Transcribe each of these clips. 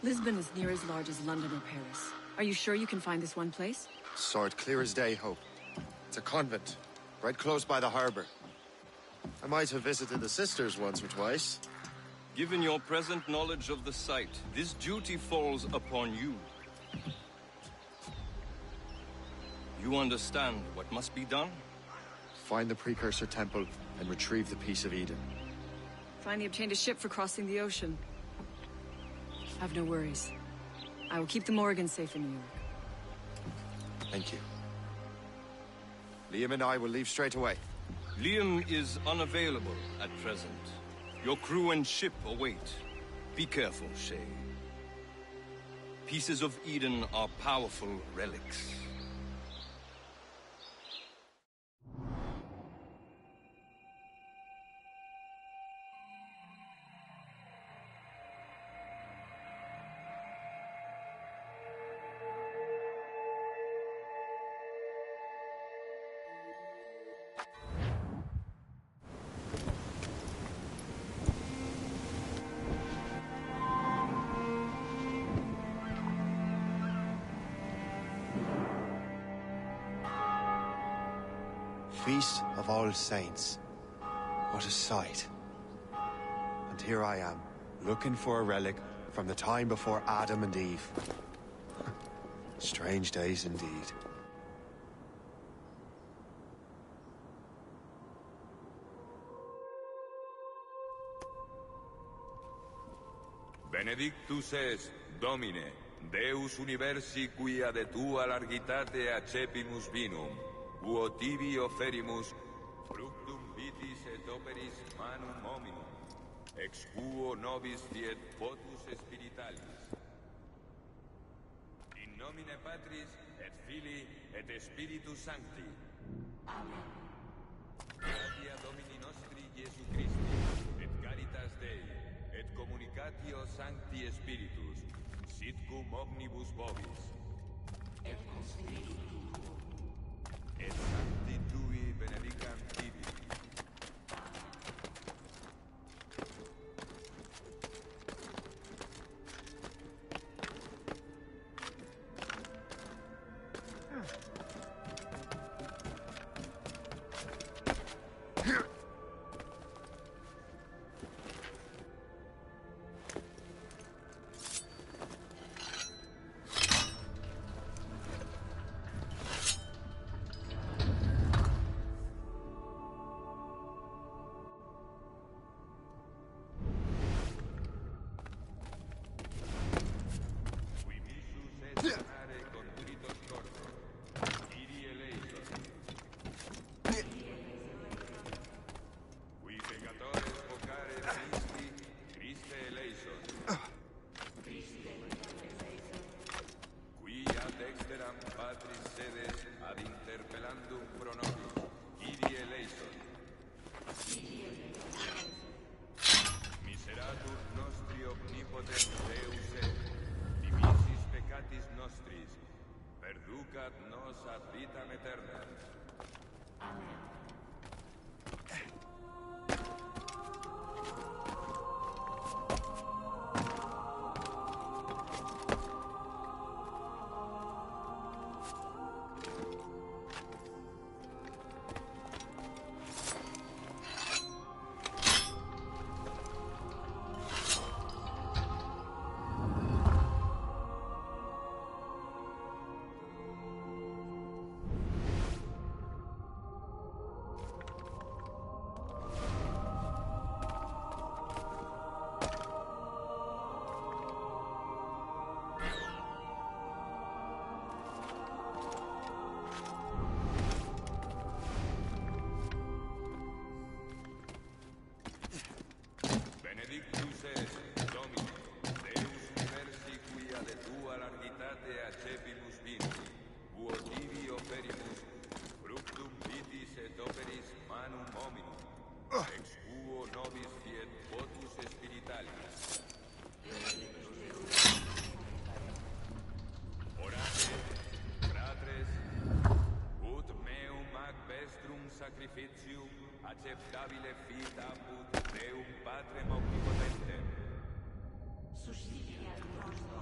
Lisbon is near as large as London or Paris. Are you sure you can find this one place? Saw it clear as day, Hope. It's a convent, right close by the harbor. I might have visited the sisters once or twice. Given your present knowledge of the site, this duty falls upon you. You understand what must be done? Find the precursor temple and retrieve the Piece of Eden. Finally obtained a ship for crossing the ocean. Have no worries. I will keep the Morrigan safe in New York. Thank you. Liam and I will leave straight away. Liam is unavailable at present. Your crew and ship await. Be careful, Shay. Pieces of Eden are powerful relics. Feast of All Saints. What a sight. And here I am, looking for a relic from the time before Adam and Eve. Strange days indeed. Benedictus es, Domine, Deus universi quia de tua largitate accepimus vinum, uo tibi oferimus, fructum vitis et operis manum hominum, ex quo nobis fiet potus spiritualis. In nomine Patris, et Filii, et Spiritus Sancti. Amen. Gratia Domini nostri Iesu Christi, et caritas Dei, et communicatio Sancti Spiritus, sit cum omnibus vobis. Et cum spiritu tuo. Et Sancti Tui benedicam tibi. Perducat nos ad vitam aeternam. Amen. Benedictus es, Domine, Deus universi quia de tua largitate accepimus vinum, uo tibi oferimus, fructum vitis et operis manum hominum, ex quo nobis fiet potus spiritualis. Orate, fratres, ut meum ac vestrum sacrificium acceptabile fit apud Deum Patrem omnipotentem. Suscipiat nostro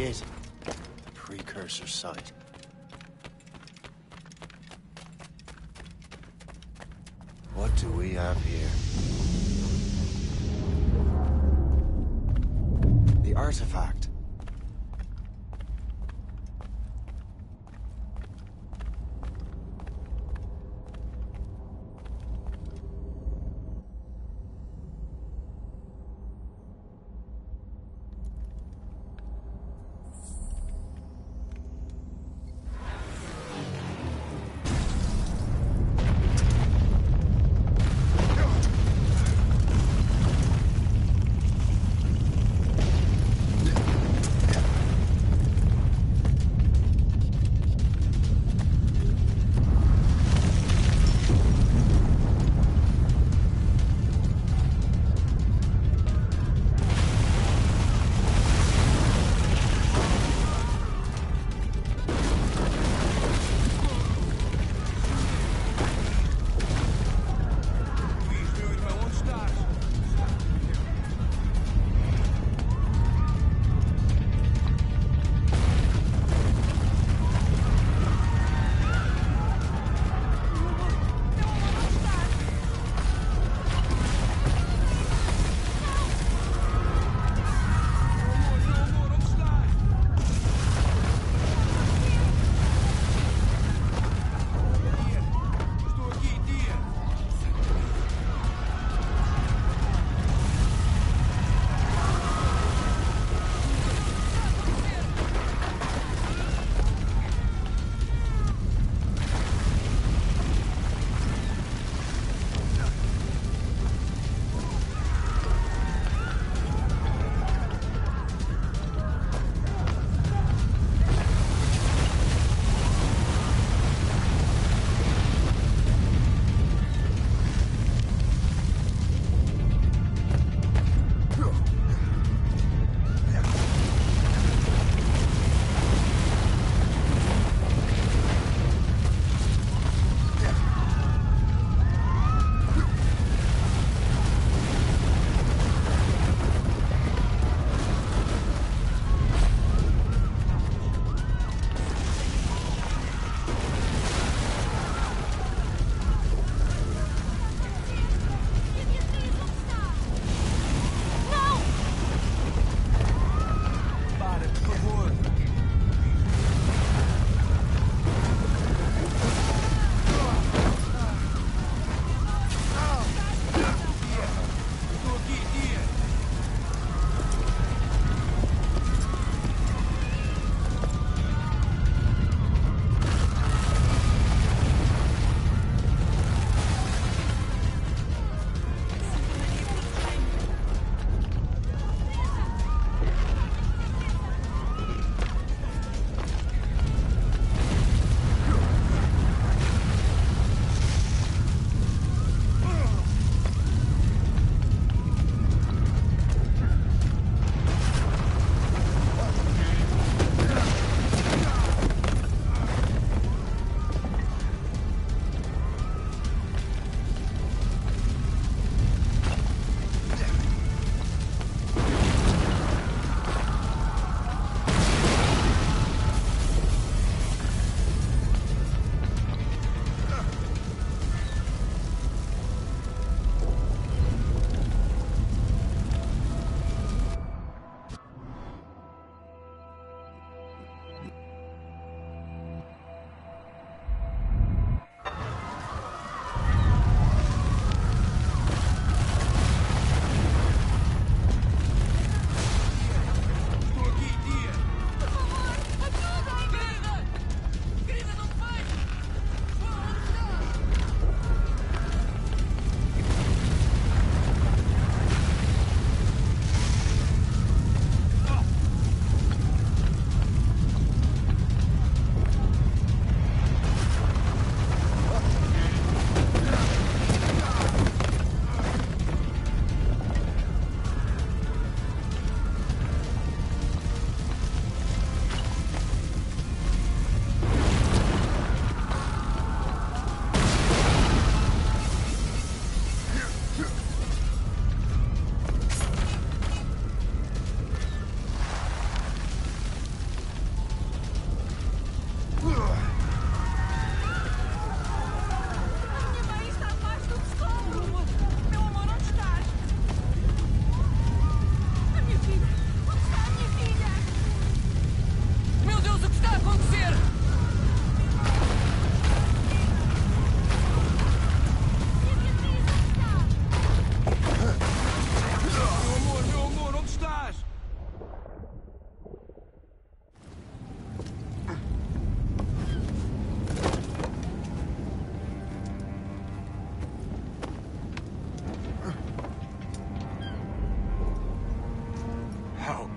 it. The precursor site. What do we have here? The artifact.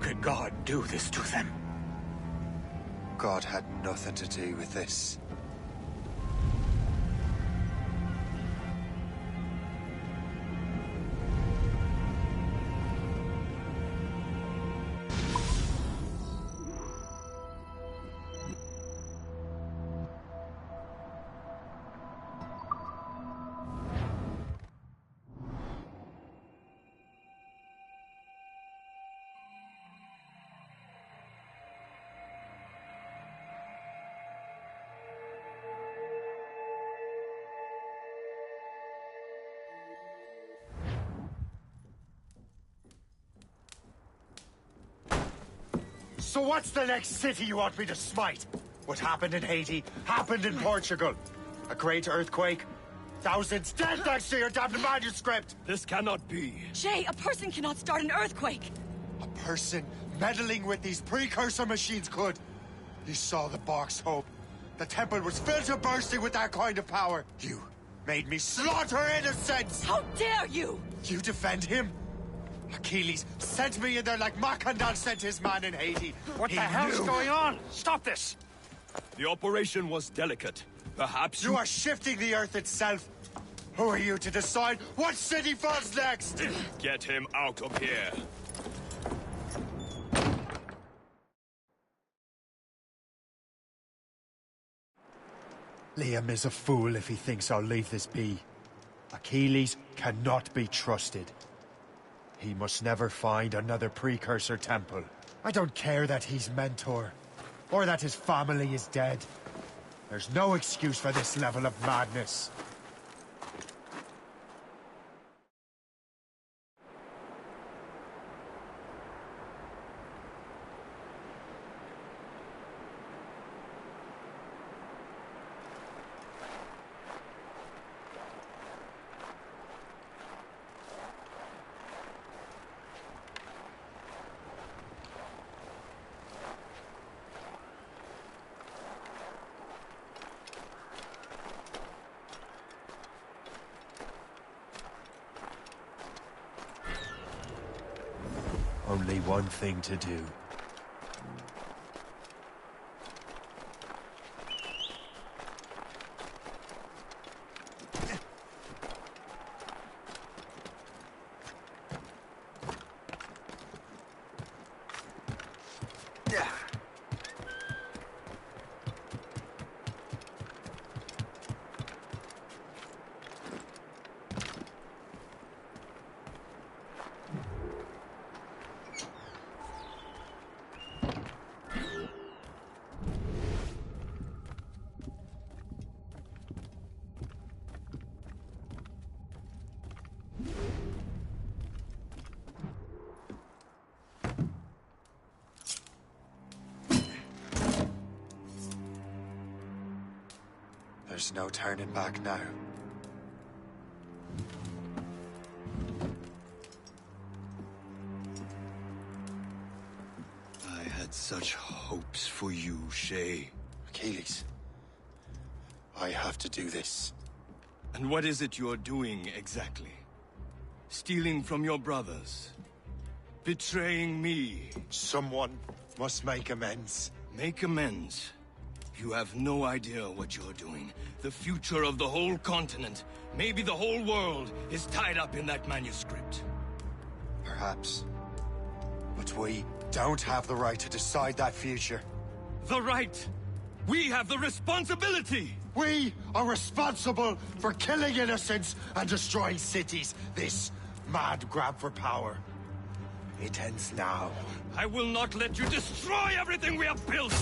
could God do this to them? God had nothing to do with this. So what's the next city you want me to smite? What happened in Haiti happened in Portugal. A great earthquake. Thousands dead thanks to your damned manuscript! This cannot be. Shay, a person cannot start an earthquake! A person meddling with these precursor machines could. You saw the box, Hope. The temple was filled to bursting with that kind of power. You made me slaughter innocents! How dare you! You defend him? Achilles sent me in there like Macandal sent his man in Haiti. What the hell's going on? Stop this! The operation was delicate. Perhaps You are shifting the earth itself. Who are you to decide what city falls next? Get him out of here. Liam is a fool if he thinks I'll leave this be. Achilles cannot be trusted. He must never find another precursor temple. I don't care that he's mentor, or that his family is dead. There's no excuse for this level of madness. Only one thing to do. There's no turning back now. I had such hopes for you, Shay. Achilles, I have to do this. And what is it you're doing exactly? Stealing from your brothers? Betraying me? Someone must make amends. Make amends? You have no idea what you're doing. The future of the whole continent, maybe the whole world, is tied up in that manuscript. Perhaps. But we don't have the right to decide that future. The right! We have the responsibility! We are responsible for killing innocents and destroying cities. This mad grab for power. It ends now. I will not let you destroy everything we have built!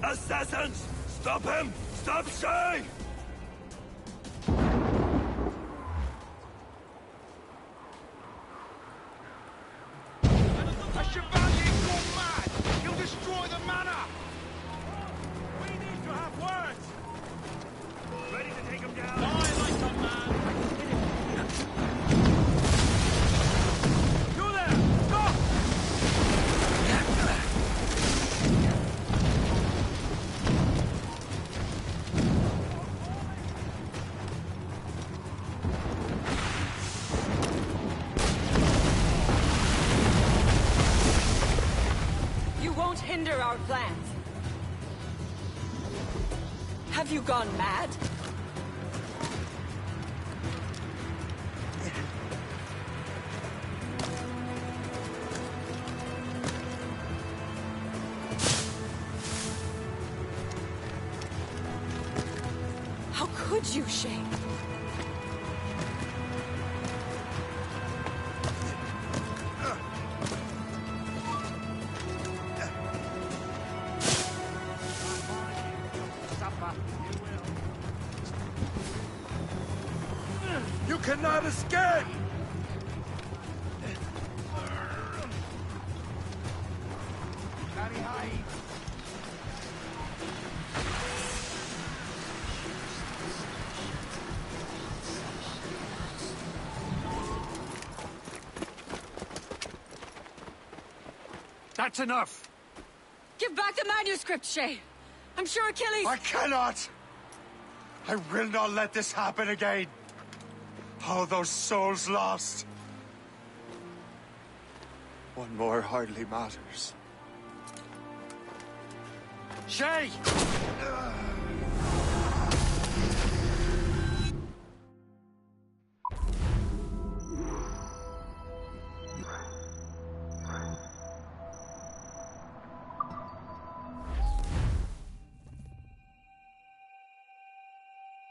Assassins! Stop him! Stop Shay! A chevalier gone mad! He'll destroy the manor! We need to have words! Ready to take him down? Die like a man! You there! Stop! won't hinder our plans. Have you gone mad? How could you, Shay? You cannot escape! That's enough! Give back the manuscript, Shay! I'm sure Achilles... I cannot! I will not let this happen again! All those souls lost! One more hardly matters. Shay!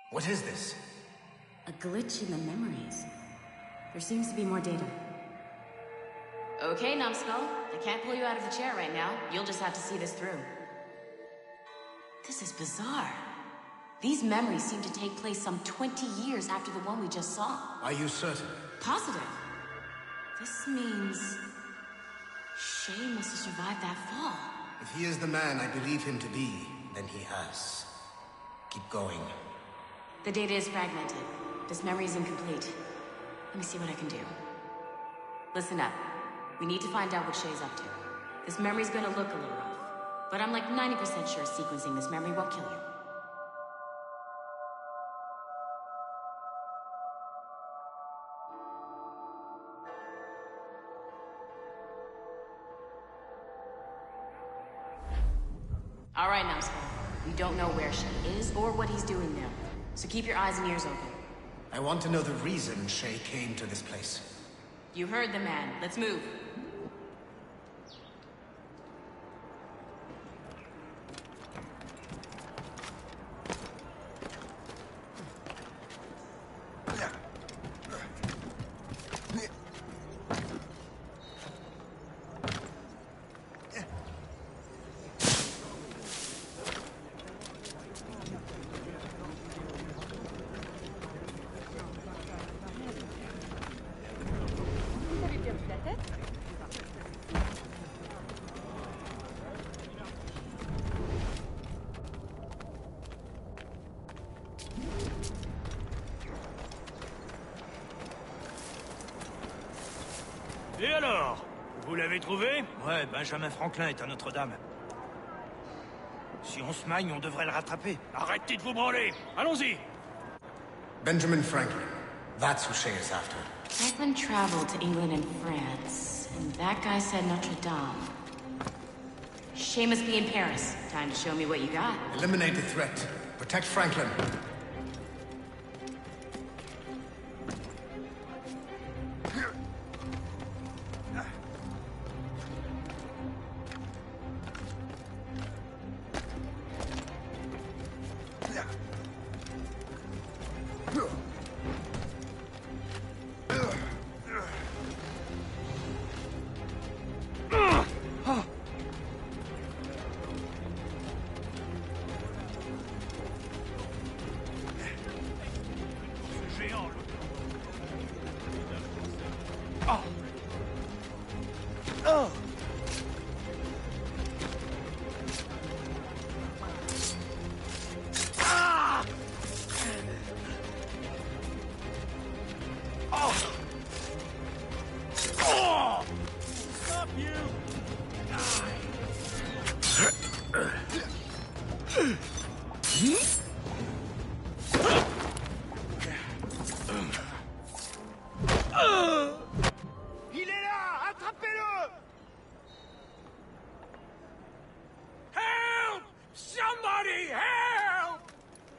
What is this? A glitch in the memories. There seems to be more data. Okay, Numbskull. I can't pull you out of the chair right now. You'll just have to see this through. This is bizarre. These memories seem to take place some 20 years after the one we just saw. Are you certain? Positive. This means... Shay must have survived that fall. If he is the man I believe him to be, then he has. Keep going. The data is fragmented. This memory is incomplete. Let me see what I can do. Listen up. We need to find out what Shay's up to. This memory's gonna look a little rough, but I'm like 90% sure sequencing this memory won't kill you. All right, Numbskull. We don't know where Shay is or what he's doing now. So keep your eyes and ears open. I want to know the reason Shay came to this place. You heard the man. Let's move. Et alors? Vous l'avez trouvé? Ouais, Benjamin Franklin est à Notre-Dame. Si on se magne, on devrait le rattraper. Arrêtez de vous branler! Allons-y! Benjamin Franklin. That's who Shay is after. Franklin traveled to England and France, and that guy said Notre Dame. Shay must be in Paris. Time to show me what you got. Eliminate the threat. Protect Franklin.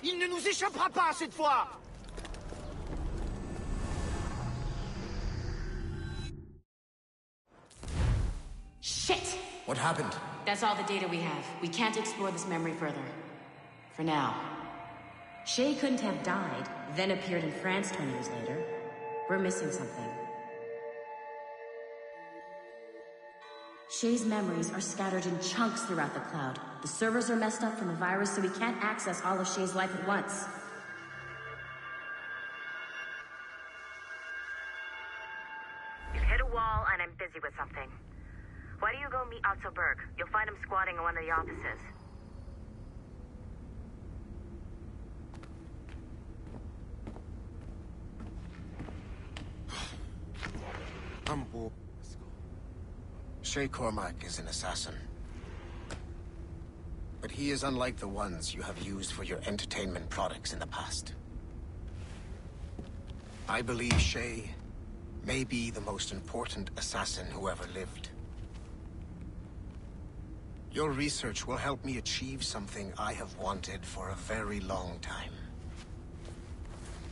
Il ne nous échappera pas cette fois! Shit! What happened? That's all the data we have. We can't explore this memory further. For now. Shay couldn't have died, then appeared in France 20 years later. We're missing something. Shay's memories are scattered in chunks throughout the cloud. The servers are messed up from the virus, so we can't access all of Shay's life at once. You've hit a wall, and I'm busy with something. Why don't you go meet Otto Berg? You'll find him squatting in one of the offices. Shay Cormac is an assassin. But he is unlike the ones you have used for your entertainment products in the past. I believe Shay may be the most important assassin who ever lived. Your research will help me achieve something I have wanted for a very long time.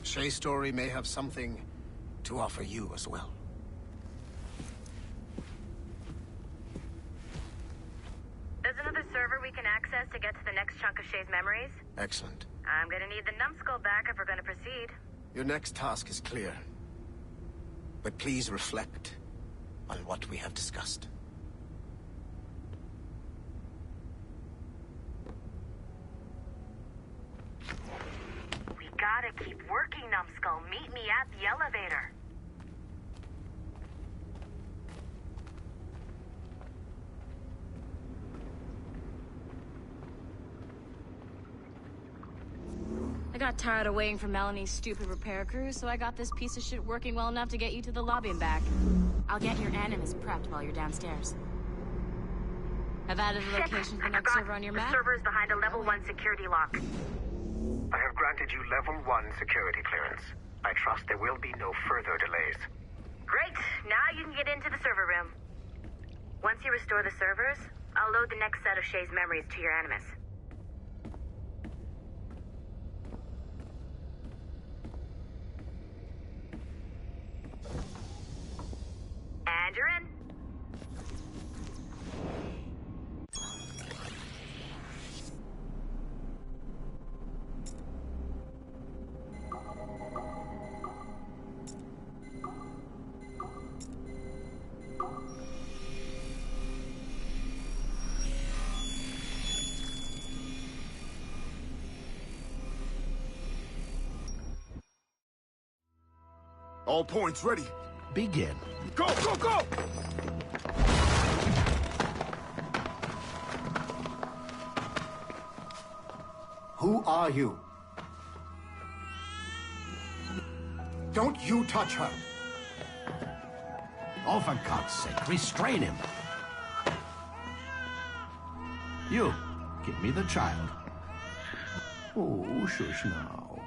Shay's story may have something to offer you as well. There's another server we can access to get to the next chunk of Shay's memories. Excellent. I'm gonna need the numbskull back if we're gonna proceed. Your next task is clear. But please reflect on what we have discussed. We gotta keep working, numbskull. Meet me at the elevator. I got tired of waiting for Melanie's stupid repair crew, so I got this piece of shit working well enough to get you to the lobby and back. I'll get your animus prepped while you're downstairs. I've added a location for the next server on your map. The server is behind a level 1 security lock. I have granted you level 1 security clearance. I trust there will be no further delays. Great! Now you can get into the server room. Once you restore the servers, I'll load the next set of Shay's memories to your animus. And you're in. All points ready. Begin. Go, go, go! Who are you? Don't you touch her! Oh, for God's sake, restrain him. You, give me the child. Oh, shush now.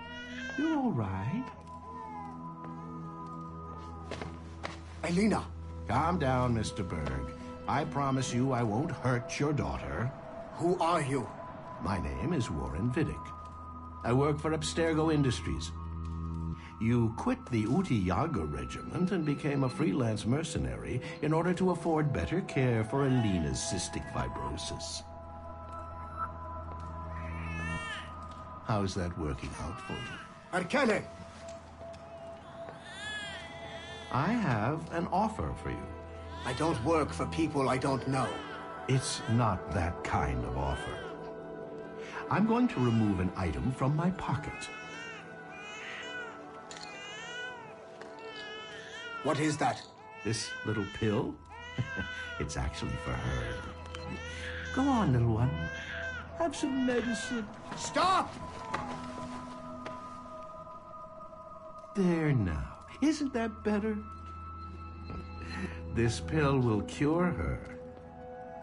You're all right. Elena! Calm down, Mr. Berg. I promise you I won't hurt your daughter. Who are you? My name is Warren Vidic. I work for Abstergo Industries. You quit the Uti Yaga regiment and became a freelance mercenary in order to afford better care for Elena's cystic fibrosis. How's that working out for you? Arkele! I have an offer for you. I don't work for people I don't know. It's not that kind of offer. I'm going to remove an item from my pocket. What is that? This little pill? It's actually for her. Go on, little one. Have some medicine. Stop! There now. Isn't that better? This pill will cure her.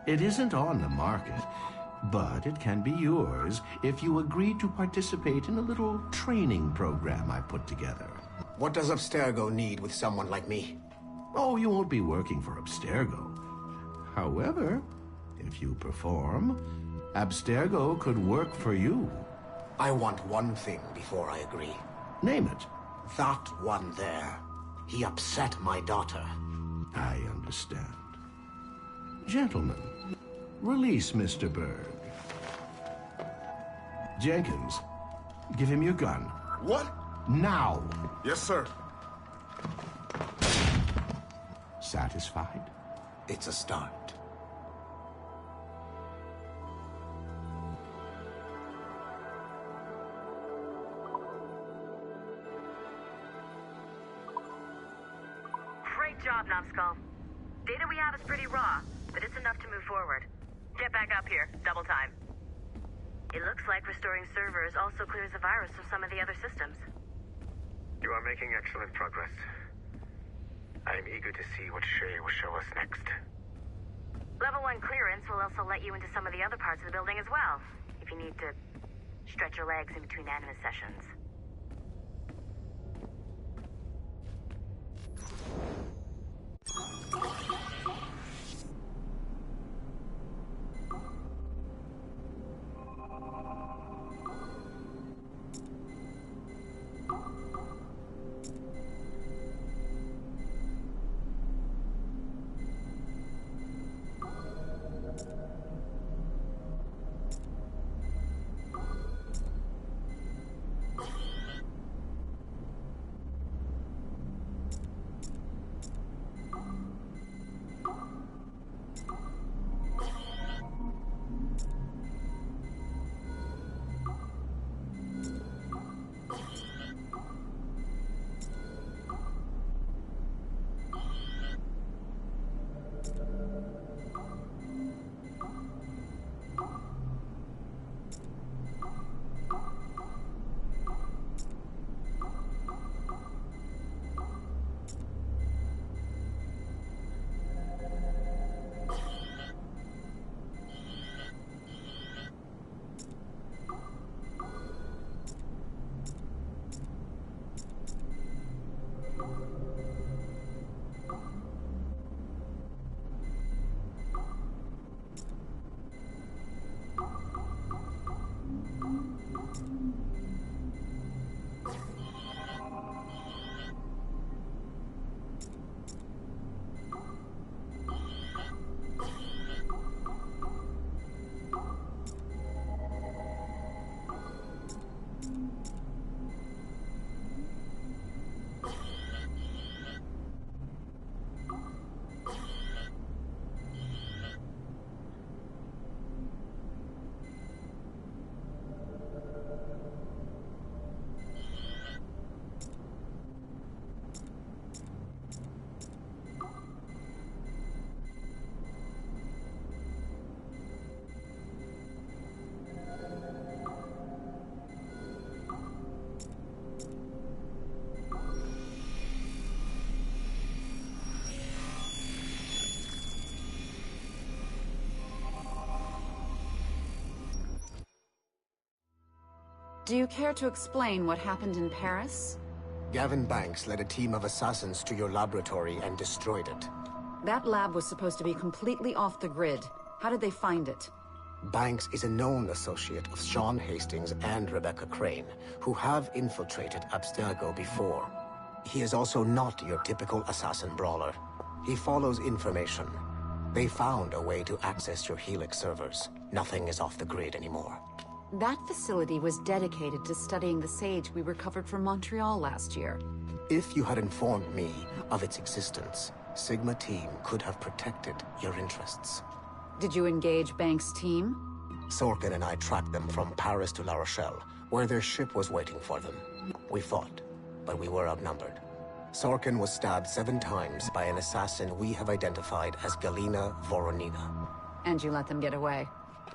It isn't on the market, but it can be yours if you agree to participate in a little training program I put together. What does Abstergo need with someone like me? Oh, you won't be working for Abstergo. However, if you perform, Abstergo could work for you. I want one thing before I agree. Name it. That one there. He upset my daughter. I understand. Gentlemen, release Mr. Berg. Jenkins, give him your gun. What? Now! Yes, sir. Satisfied? It's a start. Great job, Numbskull. Data we have is pretty raw, but it's enough to move forward. Get back up here. Double time. It looks like restoring servers also clears the virus from some of the other systems. You are making excellent progress. I am eager to see what Shay will show us next. Level 1 clearance will also let you into some of the other parts of the building as well, if you need to stretch your legs in between anima sessions. Do you care to explain what happened in Paris? Gavin Banks led a team of assassins to your laboratory and destroyed it. That lab was supposed to be completely off the grid. How did they find it? Banks is a known associate of Sean Hastings and Rebecca Crane, who have infiltrated Abstergo before. He is also not your typical assassin brawler. He follows information. They found a way to access your Helix servers. Nothing is off the grid anymore. That facility was dedicated to studying the sage we recovered from Montreal last year. If you had informed me of its existence, Sigma Team could have protected your interests. Did you engage Banks' team? Sorkin and I tracked them from Paris to La Rochelle, where their ship was waiting for them. We fought, but we were outnumbered. Sorkin was stabbed 7 times by an assassin we have identified as Galina Voronina. And you let them get away?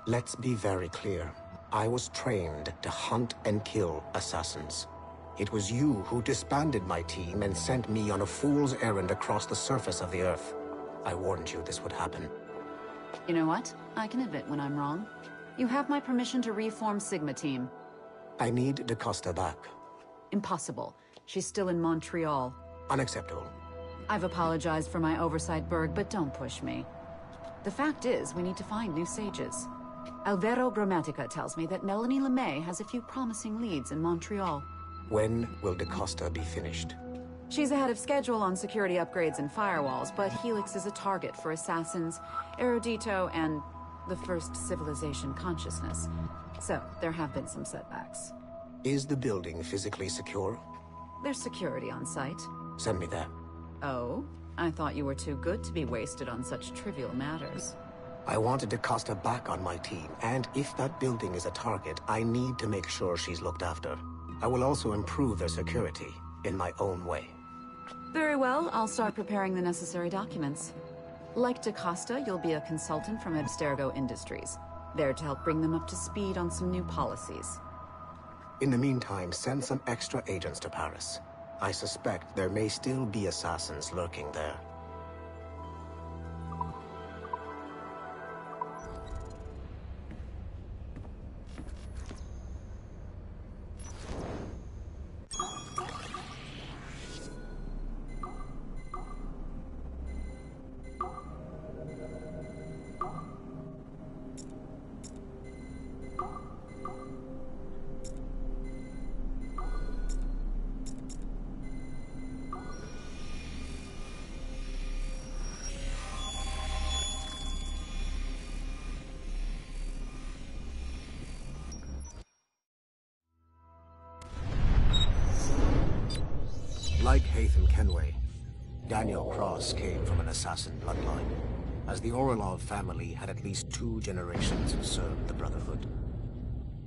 Let's be very clear. I was trained to hunt and kill assassins. It was you who disbanded my team and sent me on a fool's errand across the surface of the Earth. I warned you this would happen. You know what? I can admit when I'm wrong. You have my permission to reform Sigma Team. I need DaCosta back. Impossible. She's still in Montreal. Unacceptable. I've apologized for my oversight, Berg, but don't push me. The fact is, we need to find new sages. Alvaro Grammatica tells me that Melanie LeMay has a few promising leads in Montreal. When will DaCosta be finished? She's ahead of schedule on security upgrades and firewalls, but Helix is a target for assassins, Erudito, and the First Civilization consciousness. So, there have been some setbacks. Is the building physically secure? There's security on site. Send me that. Oh? I thought you were too good to be wasted on such trivial matters. I wanted DaCosta back on my team, and if that building is a target, I need to make sure she's looked after. I will also improve their security, in my own way. Very well, I'll start preparing the necessary documents. Like DaCosta, you'll be a consultant from Abstergo Industries, there to help bring them up to speed on some new policies. In the meantime, send some extra agents to Paris. I suspect there may still be assassins lurking there. Like Haytham Kenway, Daniel Cross came from an assassin bloodline, as the Orlov family had at least 2 generations who served the Brotherhood.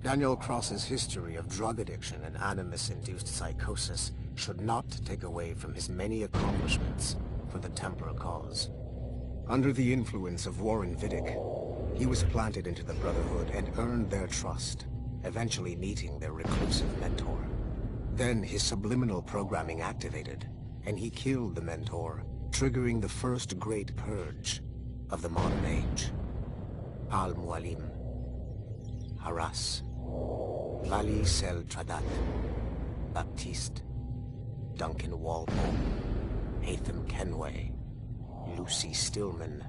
Daniel Cross's history of drug addiction and animus-induced psychosis should not take away from his many accomplishments for the Templar cause. Under the influence of Warren Vidic, he was planted into the Brotherhood and earned their trust, eventually meeting their reclusive mentor. Then his subliminal programming activated, and he killed the mentor, triggering the first great purge of the modern age. Al-Mualim, Haras, Vali Sel Tradat, Baptiste, Duncan Walpole, Haytham Kenway, Lucy Stillman,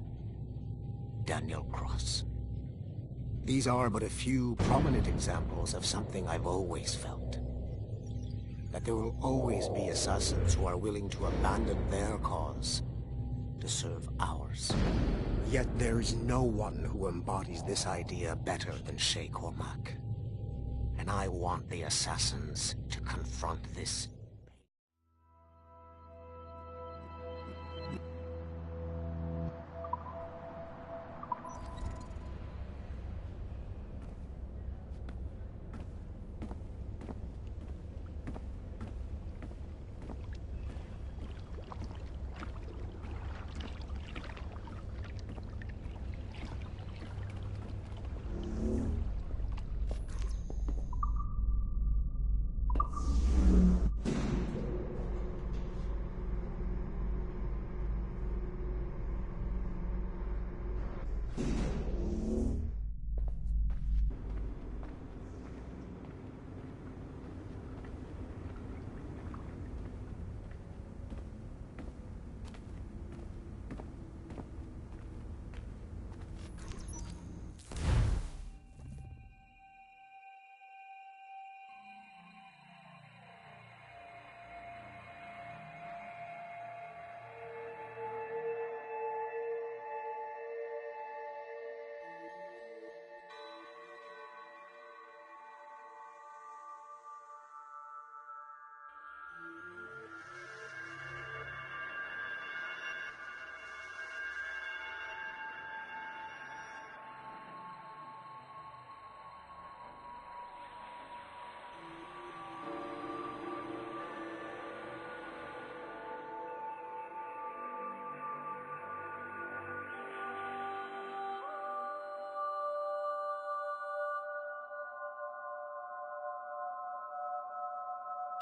Daniel Cross. These are but a few prominent examples of something I've always felt. That there will always be assassins who are willing to abandon their cause to serve ours. Yet there is no one who embodies this idea better than Shay Cormac. And I want the assassins to confront this.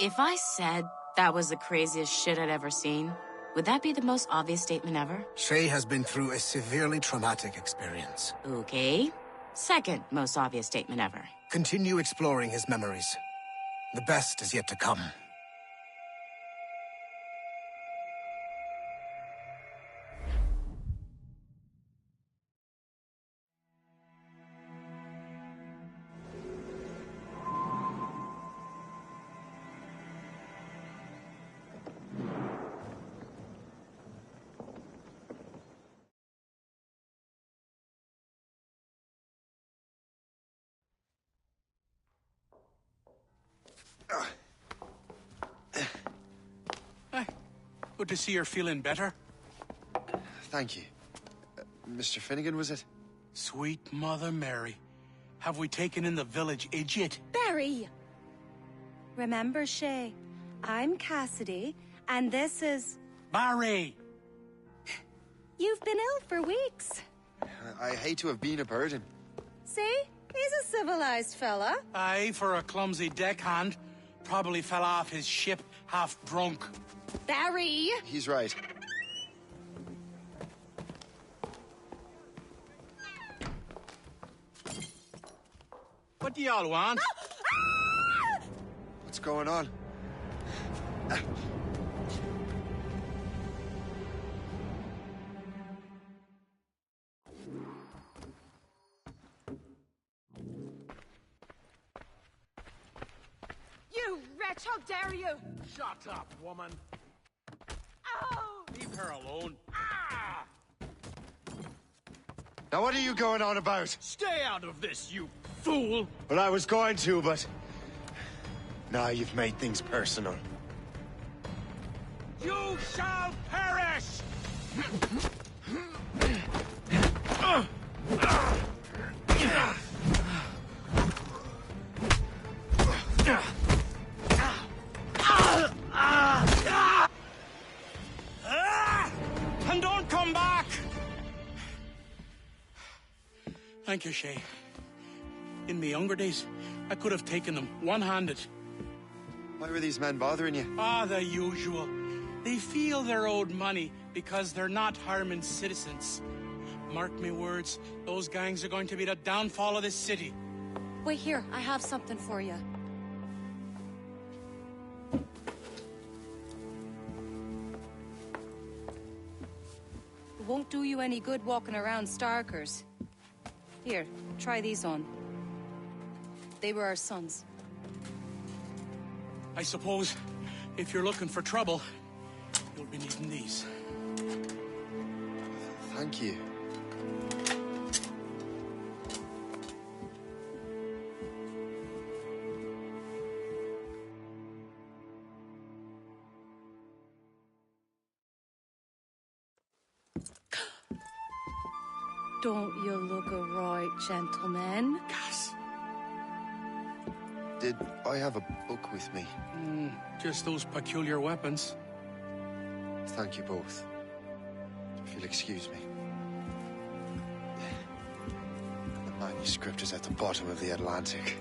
If I said that was the craziest shit I'd ever seen, would that be the most obvious statement ever? Shay has been through a severely traumatic experience. Okay. Second most obvious statement ever. Continue exploring his memories. The best is yet to come. Good to see you're feeling better. Thank you. Mr. Finnegan, was it? Sweet Mother Mary. Have we taken in the village idiot? Barry! Remember, Shay, I'm Cassidy, and this is... Barry! You've been ill for weeks. I hate to have been a burden. See? He's a civilized fella. Aye, for a clumsy deckhand. Probably fell off his ship half drunk. Barry! He's right. What do y'all want? What's going on? You wretch, how dare you! Shut up, woman. Oh! Leave her alone. Now what are you going on about? Stay out of this, you fool! Well, I was going to, but... Now you've made things personal. You shall perish! And don't come back! Thank you, Shay. In my younger days, I could have taken them one-handed. Why were these men bothering you? Ah, the usual. They feel they're owed money because they're not harming citizens. Mark me words, those gangs are going to be the downfall of this city. Wait here, I have something for you. It won't do you any good walking around Starkers. Here, try these on. They were our sons. I suppose, if you're looking for trouble, you'll be needing these. Thank you. Don't you look a right gentleman? Gas. Did I have a book with me? Just those peculiar weapons. Thank you both. If you'll excuse me. The manuscript is at the bottom of the Atlantic.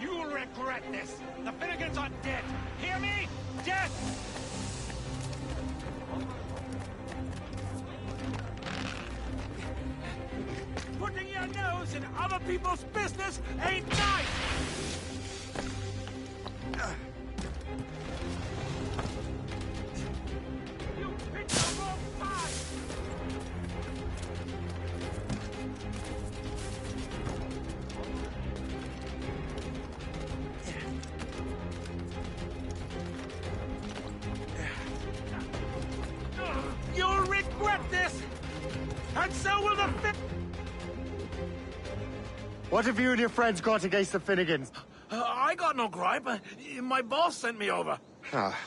You'll regret this! The Finnegans are dead! Hear me? Dead! Putting your nose in other people's business ain't nice! You picked the wrong side! You'll regret this! And so will the What have you and your friends got against the Finnegans? I got no gripe. My boss sent me over. Ah,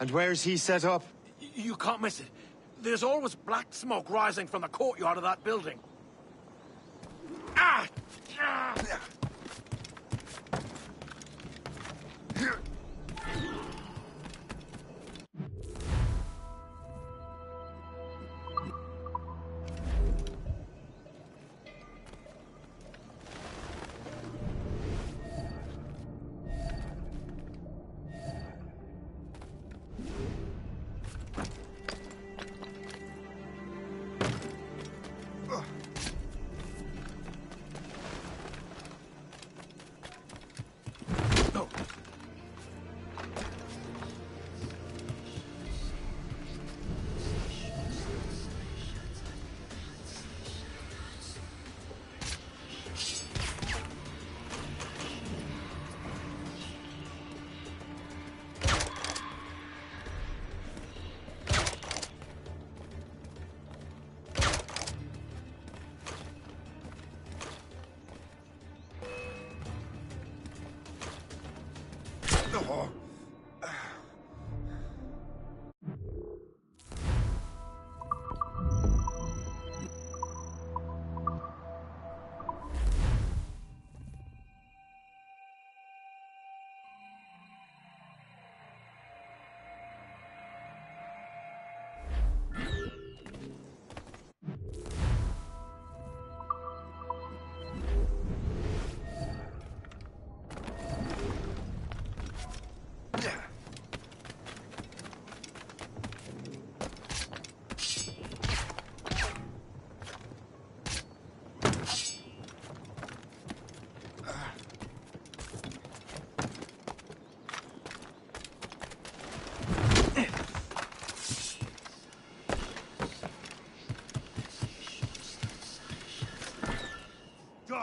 and where's he set up? You can't miss it. There's always black smoke rising from the courtyard of that building. Ah!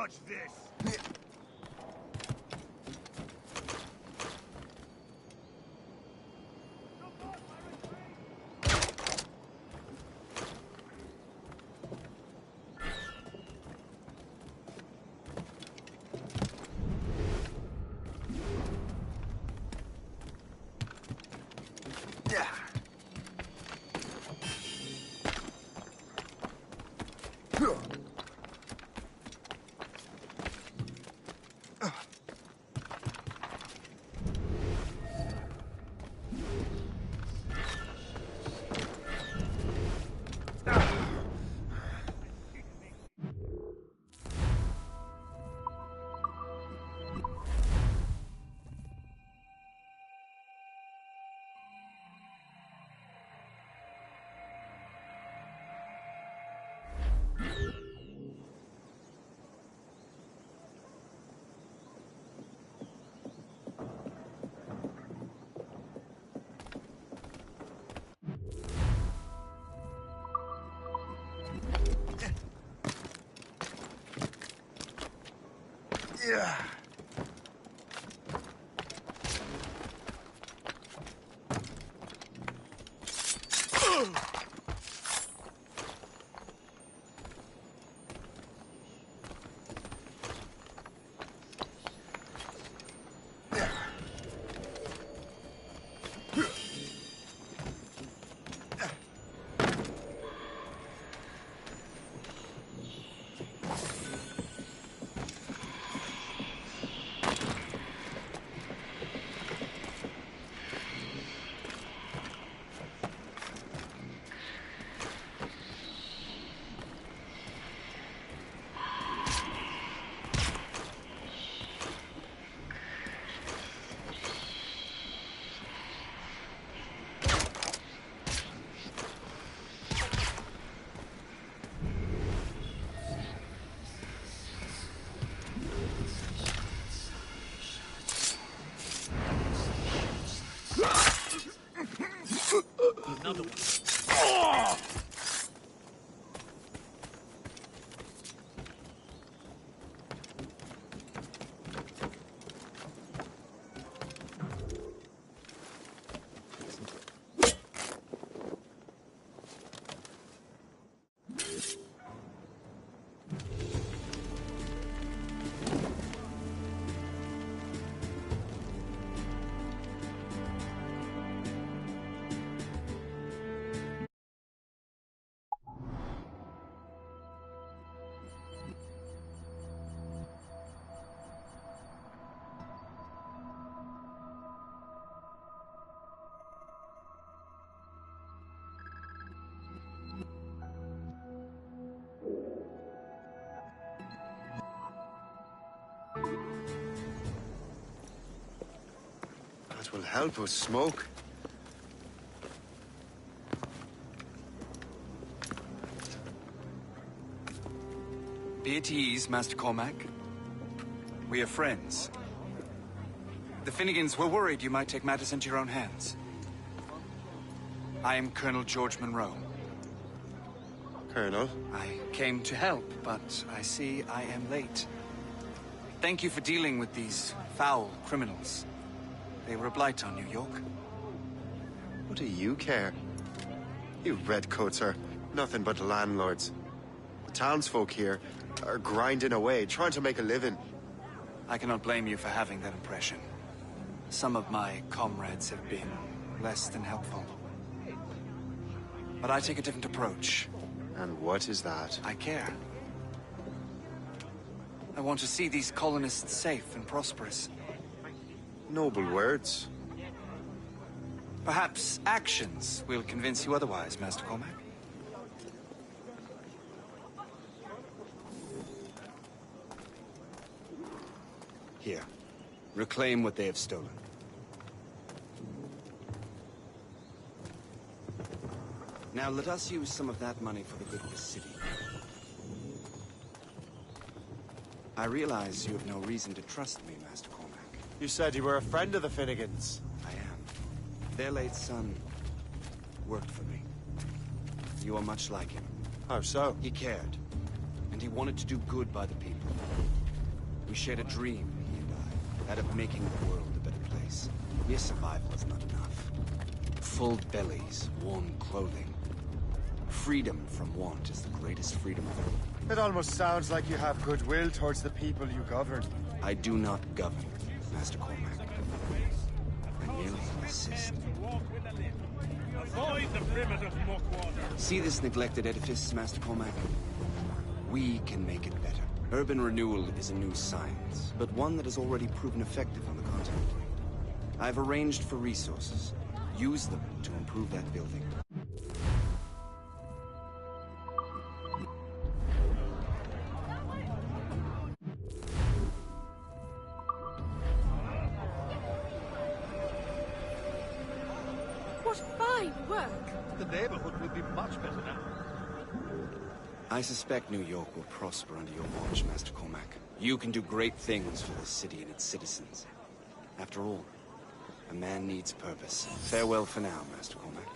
Dodge this! Yeah. Another one. That will help us smoke. Be at ease, Master Cormac. We are friends. The Finnegans were worried you might take matters into your own hands. I am Colonel George Monroe. Colonel? I came to help, but I see I am late. Thank you for dealing with these foul criminals. They were a blight on New York. What do you care? You redcoats are nothing but landlords. The townsfolk here are grinding away, trying to make a living. I cannot blame you for having that impression. Some of my comrades have been less than helpful. But I take a different approach. And what is that? I care. I want to see these colonists safe and prosperous. Noble words. Perhaps actions will convince you otherwise, Master Cormac. Here. Reclaim what they have stolen. Now let us use some of that money for the good of the city. I realize you have no reason to trust me, Master Cormac. You said you were a friend of the Finnegans. I am. Their late son worked for me. You are much like him. How so? He cared. and he wanted to do good by the people. We shared a dream, he and I, that of making the world a better place. Mere survival is not enough. Full bellies, warm clothing. Freedom from want is the greatest freedom of all. It almost sounds like you have goodwill towards the people you govern. I do not govern, Master Cormac. I merely assist. Avoid the primitive muckwater. See this neglected edifice, Master Cormac? We can make it better. Urban renewal is a new science, but one that has already proven effective on the continent. I've arranged for resources. Use them to improve that building. What fine work! The neighborhood will be much better now. I suspect New York will prosper under your watch, Master Cormac. You can do great things for this city and its citizens. After all, a man needs purpose. Farewell for now, Master Cormac.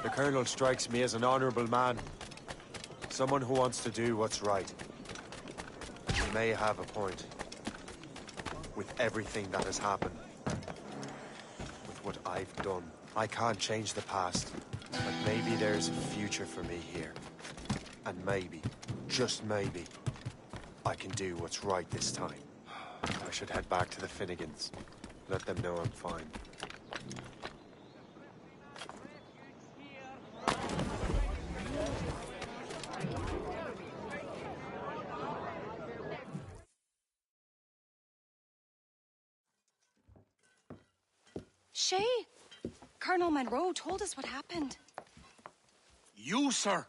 The Colonel strikes me as an honorable man. Someone who wants to do what's right. He may have a point. With everything that has happened. With what I've done. I can't change the past. But maybe there's a future for me here. And maybe, just maybe, I can do what's right this time. I should head back to the Finnegans. Let them know I'm fine. Shay, Colonel Monroe told us what happened. You, sir,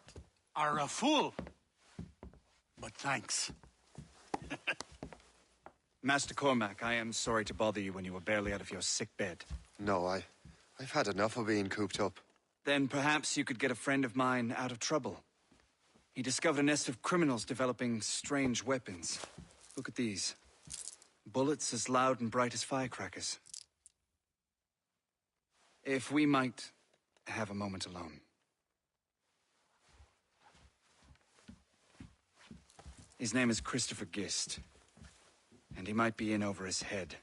are a fool. But thanks. Master Cormac, I am sorry to bother you when you were barely out of your sick bed. No, I've had enough of being cooped up. Then perhaps you could get a friend of mine out of trouble. He discovered a nest of criminals developing strange weapons. Look at these. Bullets as loud and bright as firecrackers. If we might have a moment alone. His name is Christopher Gist, and he might be in over his head.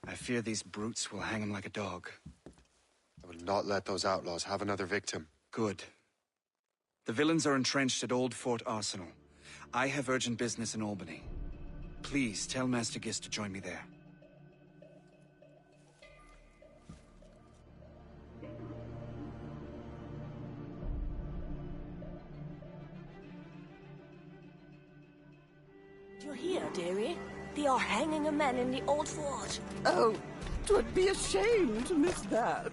I fear these brutes will hang him like a dog. I will not let those outlaws have another victim. Good. The villains are entrenched at Old Fort Arsenal. I have urgent business in Albany. Please tell Master Gist to join me there. You're here, dearie. They are hanging a man in the old fort. Oh, 'twould be a shame to miss that.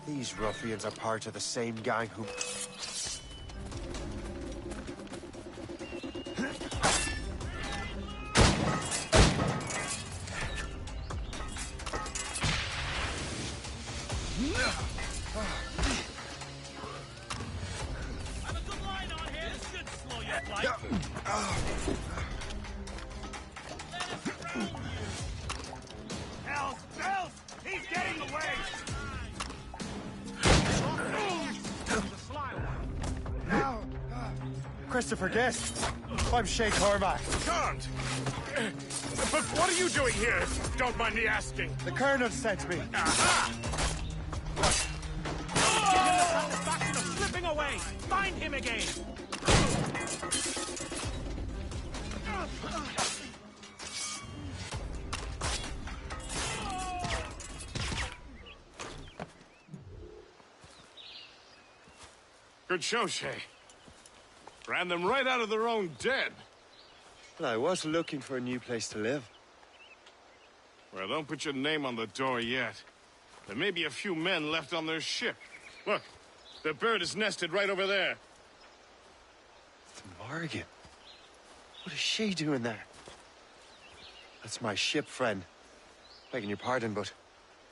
These ruffians are part of the same gang who... Christopher Guest. I'm Shay Cormac. Can't! But what are you doing here, if you don't mind me asking? The Colonel sent me. Aha! Give him the satisfaction of slipping away! Find him again! Good show, Shay. Ran them right out of their own den. Well, I was looking for a new place to live. Well, don't put your name on the door yet. There may be a few men left on their ship. Look, the bird is nested right over there. Morgan. What is she doing there? That's my ship, friend. Begging your pardon, but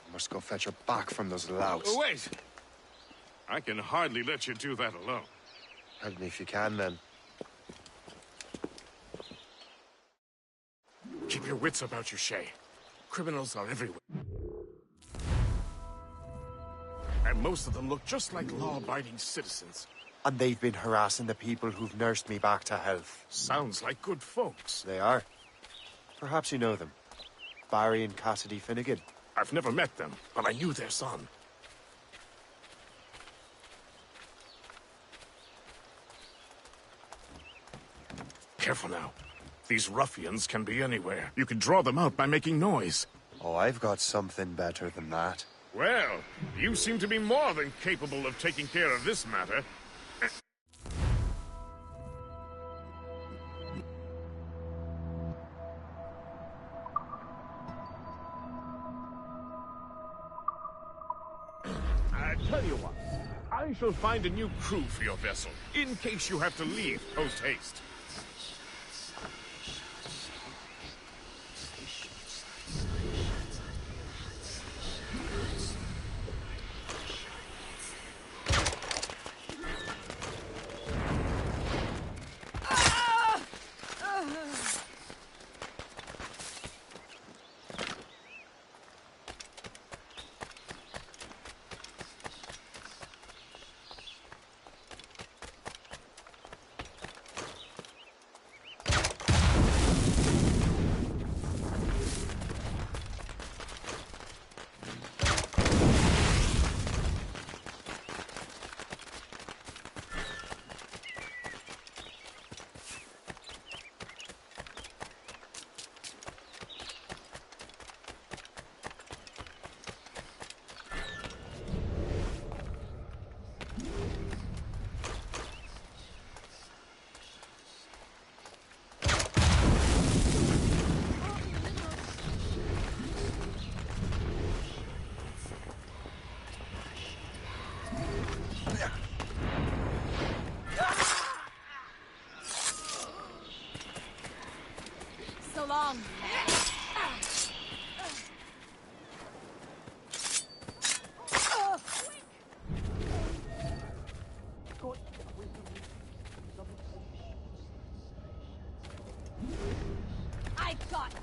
I must go fetch her back from those louts. Oh, wait! I can hardly let you do that alone. Help me if you can, then. Keep your wits about you, Shay. Criminals are everywhere. And most of them look just like law-abiding citizens. And they've been harassing the people who've nursed me back to health. Sounds like good folks. They are. Perhaps you know them. Barry and Cassidy Finnegan. I've never met them, but I knew their son. Careful now. These ruffians can be anywhere. You can draw them out by making noise. Oh, I've got something better than that. Well, you seem to be more than capable of taking care of this matter. I tell you what, I shall find a new crew for your vessel, in case you have to leave post-haste. So long. I got you.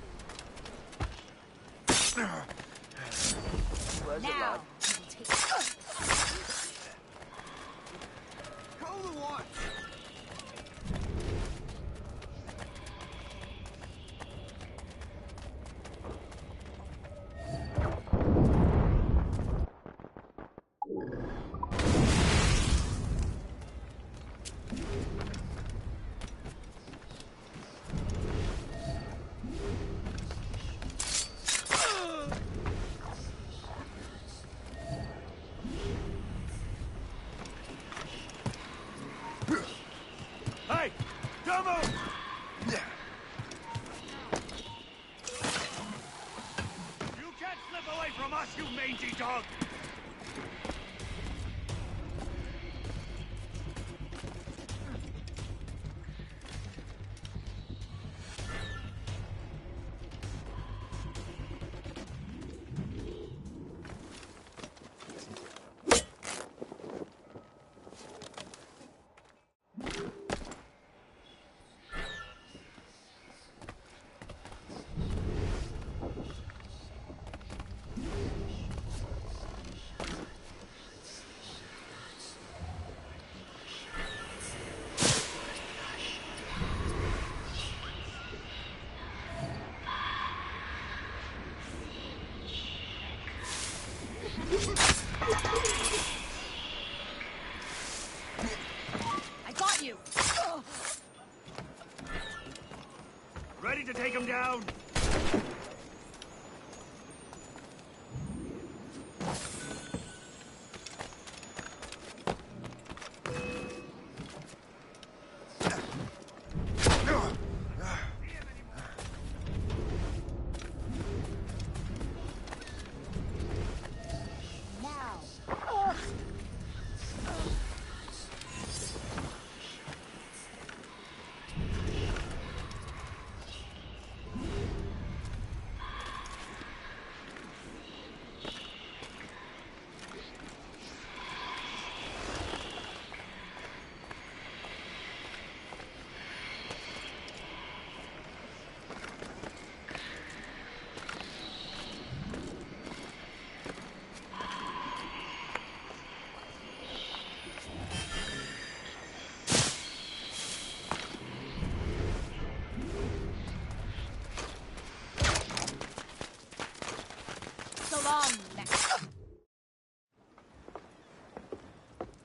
Now. Call the watch! Hey! Come on! You can't slip away from us, you mangy dog! down!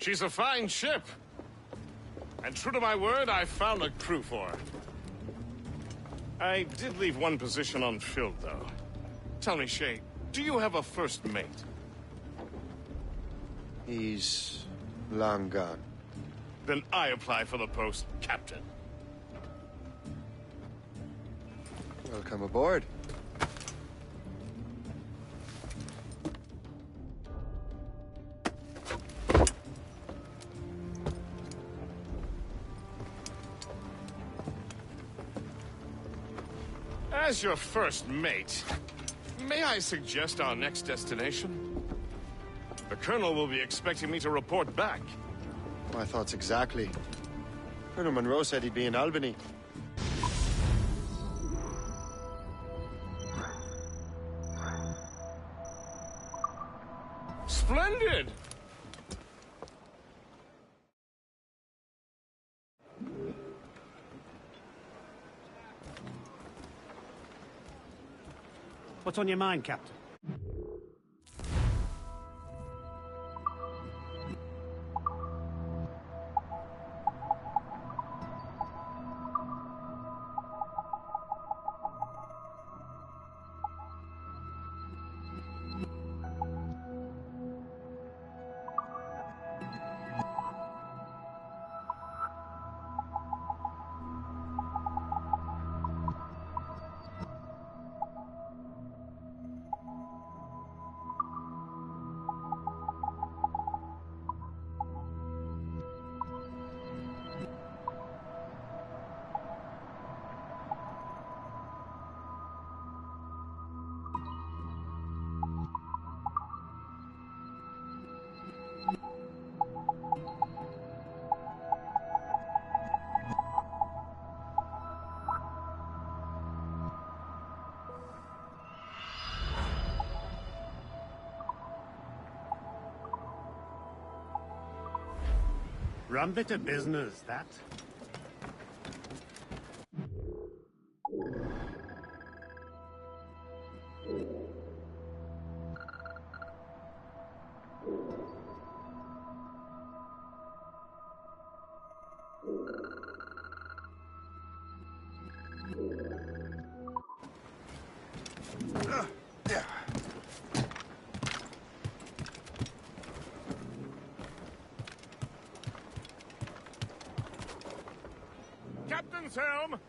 She's a fine ship. And true to my word, I found a crew for her. I did leave one position unfilled, though. Tell me, Shay, do you have a first mate? He's long gone. Then I apply for the post, Captain. Welcome aboard. As your first mate, may I suggest our next destination? The Colonel will be expecting me to report back. My thoughts exactly. Colonel Monroe said he'd be in Albany. Splendid! What's on your mind, Captain? Rum bit of business, that. Captain's helm!